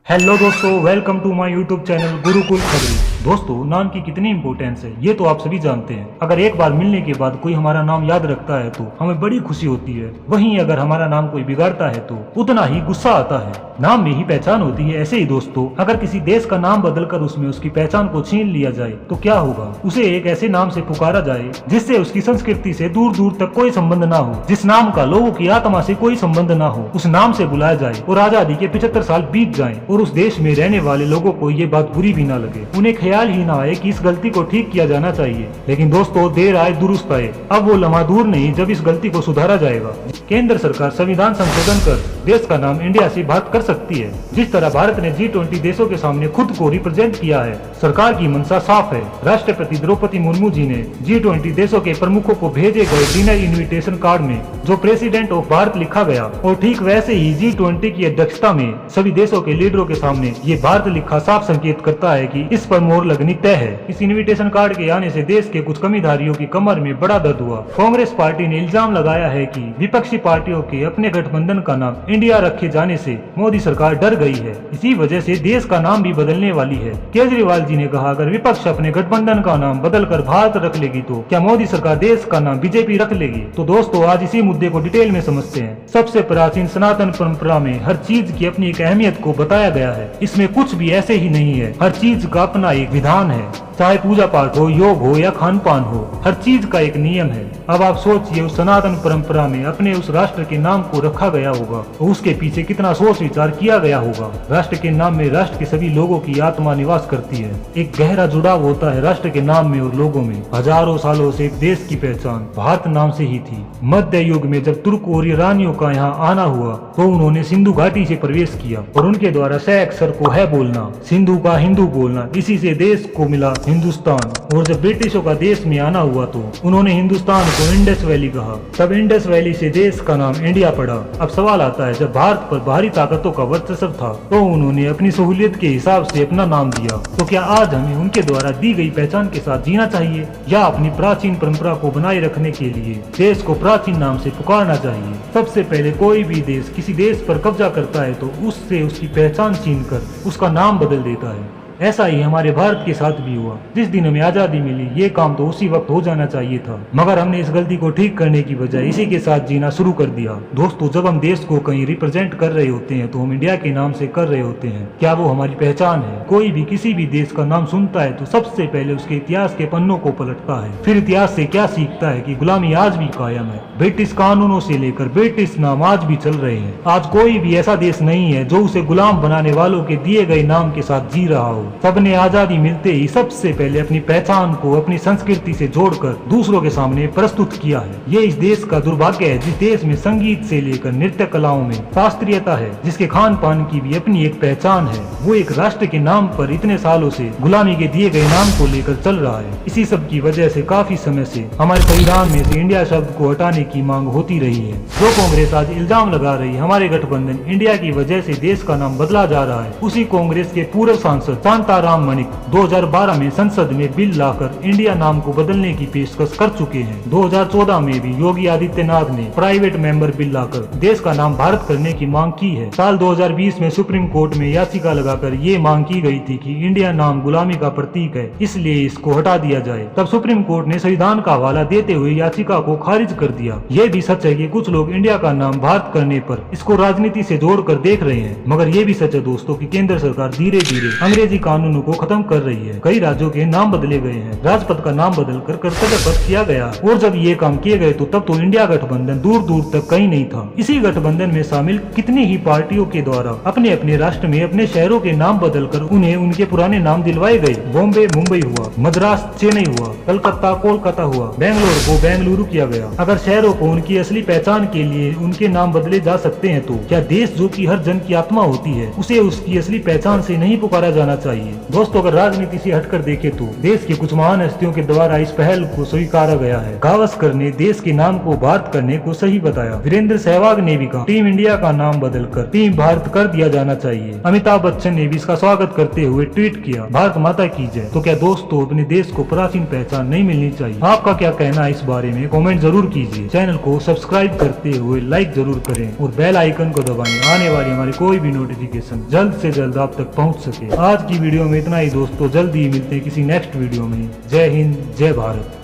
Hello दोस्तों, welcome to my YouTube channel Gurukul Khabri. दोस्तों, नाम की कितनी इंपॉर्टेंस है ये तो आप सभी जानते हैं। अगर एक बार मिलने के बाद कोई हमारा नाम याद रखता है तो हमें बड़ी खुशी होती है। वहीं अगर हमारा नाम कोई बिगाड़ता है तो उतना ही गुस्सा आता है। नाम में ही पहचान होती है। ऐसे ही दोस्तों, अगर किसी देश का नाम बदलकर उसमें उसकी पहचान को छीन लिया जाए तो क्या होगा। उसे एक ऐसे नाम से पुकारा जाए जिससे उसकी संस्कृति से दूर दूर तक कोई संबंध ना हो, जिस नाम का लोगों की आत्मा से कोई संबंध ना हो, उस नाम से बुलाया जाए और आजादी के 75 साल बीत जाएं और उस देश में रहने वाले लोगों को ये बात बुरी भी ना लगे। उन्हें ख्याल ही ना आए कि इस गलती को ठीक किया जाना चाहिए। लेकिन दोस्तों, देर आए दुरुस्त आए। अब वो लम्हा दूर नहीं जब इस गलती को सुधारा जाएगा। केंद्र सरकार संविधान संशोधन कर देश का नाम इंडिया से बात कर सकती है। जिस तरह भारत ने G20 देशों के सामने खुद को रिप्रेजेंट किया है, सरकार की मंशा साफ है। राष्ट्रपति द्रौपदी मुर्मू जी ने G20 देशों के प्रमुखों को भेजे गए डिनर इनविटेशन कार्ड में जो प्रेसिडेंट ऑफ भारत लिखा गया, और ठीक वैसे ही G20 की अध्यक्षता में सभी देशों के लीडरों के सामने ये भारत लिखा साफ संकेत करता है कि इस पर मोहर लगनी तय है। इस इनविटेशन कार्ड के आने से देश के कुछ कमीधारियों की कमर में बड़ा दर्द हुआ। कांग्रेस पार्टी ने इल्जाम लगाया है कि विपक्षी पार्टियों के अपने गठबंधन का नाम इंडिया रखे जाने से मोदी सरकार डर गई है। इसी वजह से देश का नाम भी बदलने वाली है। केजरीवाल जी ने कहा, अगर विपक्ष अपने गठबंधन का नाम बदलकर भारत रख लेगी तो क्या मोदी सरकार देश का नाम बीजेपी रख लेगी। तो दोस्तों, आज इसी मुद्दे को डिटेल में समझते हैं। सबसे प्राचीन सनातन परंपरा में हर चीज की अपनी एक अहमियत को बताया गया है। इसमें कुछ भी ऐसे ही नहीं है। हर चीज का अपना एक विधान है। चाहे पूजा पाठ हो, योग हो या खान पान हो, हर चीज का एक नियम है। अब आप सोचिए, उस सनातन परंपरा में अपने उस राष्ट्र के नाम को रखा गया होगा और उसके पीछे कितना सोच विचार किया गया होगा। राष्ट्र के नाम में राष्ट्र के सभी लोगों की आत्मा निवास करती है। एक गहरा जुड़ाव होता है राष्ट्र के नाम में और लोगों में। हजारों सालों से एक देश की पहचान भारत नाम से ही थी। मध्य युग में जब तुर्क और ईरानियों का यहाँ आना हुआ तो उन्होंने सिंधु घाटी से प्रवेश किया और उनके द्वारा स अक्षर को है बोलना, सिंधु का हिंदू बोलना, इसी से देश को मिला हिंदुस्तान। और जब ब्रिटिशों का देश में आना हुआ तो उन्होंने हिंदुस्तान को इंडस वैली कहा। तब इंडस वैली से देश का नाम इंडिया पड़ा। अब सवाल आता है, जब भारत पर बाहरी ताकतों का वर्चस्व था तो उन्होंने अपनी सहूलियत के हिसाब से अपना नाम दिया। तो क्या आज हमें उनके द्वारा दी गई पहचान के साथ जीना चाहिए या अपनी प्राचीन परंपरा को बनाए रखने के लिए देश को प्राचीन नाम से पुकारना चाहिए। सबसे पहले कोई भी देश किसी देश पर कब्जा करता है तो उससे उसकी पहचान छीनकर उसका नाम बदल देता है। ऐसा ही हमारे भारत के साथ भी हुआ। जिस दिन हमें आजादी मिली ये काम तो उसी वक्त हो जाना चाहिए था, मगर हमने इस गलती को ठीक करने की बजाय इसी के साथ जीना शुरू कर दिया। दोस्तों, जब हम देश को कहीं रिप्रेजेंट कर रहे होते हैं तो हम इंडिया के नाम से कर रहे होते हैं। क्या वो हमारी पहचान है? कोई भी किसी भी देश का नाम सुनता है तो सबसे पहले उसके इतिहास के पन्नों को पलटता है। फिर इतिहास से क्या सीखता है कि गुलामी आज भी कायम है। ब्रिटिश कानूनों से लेकर ब्रिटिश नाम आज भी चल रहे हैं। आज कोई भी ऐसा देश नहीं है जो उसे गुलाम बनाने वालों के दिए गए नाम के साथ जी रहा हो। सबने आजादी मिलते ही सबसे पहले अपनी पहचान को अपनी संस्कृति से जोड़कर दूसरों के सामने प्रस्तुत किया है। ये इस देश का दुर्भाग्य है, जिस देश में संगीत से लेकर नृत्य कलाओं में शास्त्रीयता है, जिसके खान पान की भी अपनी एक पहचान है। वो एक राष्ट्र के नाम पर इतने सालों से गुलामी के दिए गए नाम को लेकर चल रहा है। इसी सब की वजह से काफी समय से हमारे संविधान में से इंडिया शब्द को हटाने की मांग होती रही है। जो कांग्रेस आज इल्जाम लगा रही है हमारे गठबंधन इंडिया की वजह से देश का नाम बदला जा रहा है, उसी कांग्रेस के पूर्व सांसद शांताराम मणिक 2012 में संसद में बिल लाकर इंडिया नाम को बदलने की पेशकश कर चुके हैं। 2014 में भी योगी आदित्यनाथ ने प्राइवेट मेंबर बिल लाकर देश का नाम भारत करने की मांग की है। साल 2020 में सुप्रीम कोर्ट में याचिका लगाकर ये मांग की गई थी कि इंडिया नाम गुलामी का प्रतीक है, इसलिए इसको हटा दिया जाए। तब सुप्रीम कोर्ट ने संविधान का हवाला देते हुए याचिका को खारिज कर दिया। ये भी सच है कि कुछ लोग इंडिया का नाम भारत करने पर इसको राजनीति से जोड़कर देख रहे हैं, मगर ये भी सच है दोस्तों कि केंद्र सरकार धीरे धीरे अंग्रेजी कानूनों को खत्म कर रही है। कई राज्यों के नाम बदले गए हैं, राजपथ का नाम बदलकर कर्तव्य पथ किया गया। और जब ये काम किए गए तो तब तो इंडिया गठबंधन दूर दूर तक कहीं नहीं था। इसी गठबंधन में शामिल कितनी ही पार्टियों के द्वारा अपने अपने राष्ट्र में अपने शहरों के नाम बदलकर उन्हें उनके पुराने नाम दिलवाए गए। बॉम्बे मुंबई हुआ, मद्रास चेन्नई हुआ, कलकत्ता कोलकाता हुआ, बेंगलोर को बेंगलुरु किया गया। अगर शहरों को उनकी असली पहचान के लिए उनके नाम बदले जा सकते हैं तो क्या देश जो कि हर जन की आत्मा होती है उसे उसकी असली पहचान से नहीं पुकारा जाना चाहिए? चाहिए। दोस्तों, अगर राजनीति से हटकर देखें तो देश के कुछ महान हस्तियों के द्वारा इस पहल को स्वीकारा गया है। गावस्कर ने देश के नाम को भारत करने को सही बताया। वीरेंद्र सहवाग ने भी कहा टीम इंडिया का नाम बदलकर टीम भारत कर दिया जाना चाहिए। अमिताभ बच्चन ने भी इसका स्वागत करते हुए ट्वीट किया, भारत माता की जय। तो क्या दोस्तों, अपने देश को प्राचीन पहचान नहीं मिलनी चाहिए? आपका क्या कहना है इस बारे में कमेंट जरूर कीजिए। चैनल को सब्सक्राइब करते हुए लाइक जरूर करें और बेल आइकन को दबाएं, आने वाली हमारी कोई भी नोटिफिकेशन जल्द से जल्द आप तक पहुंच सके। आज की वीडियो में इतना ही दोस्तों, जल्दी ही मिलते हैं किसी नेक्स्ट वीडियो में। जय हिंद, जय भारत।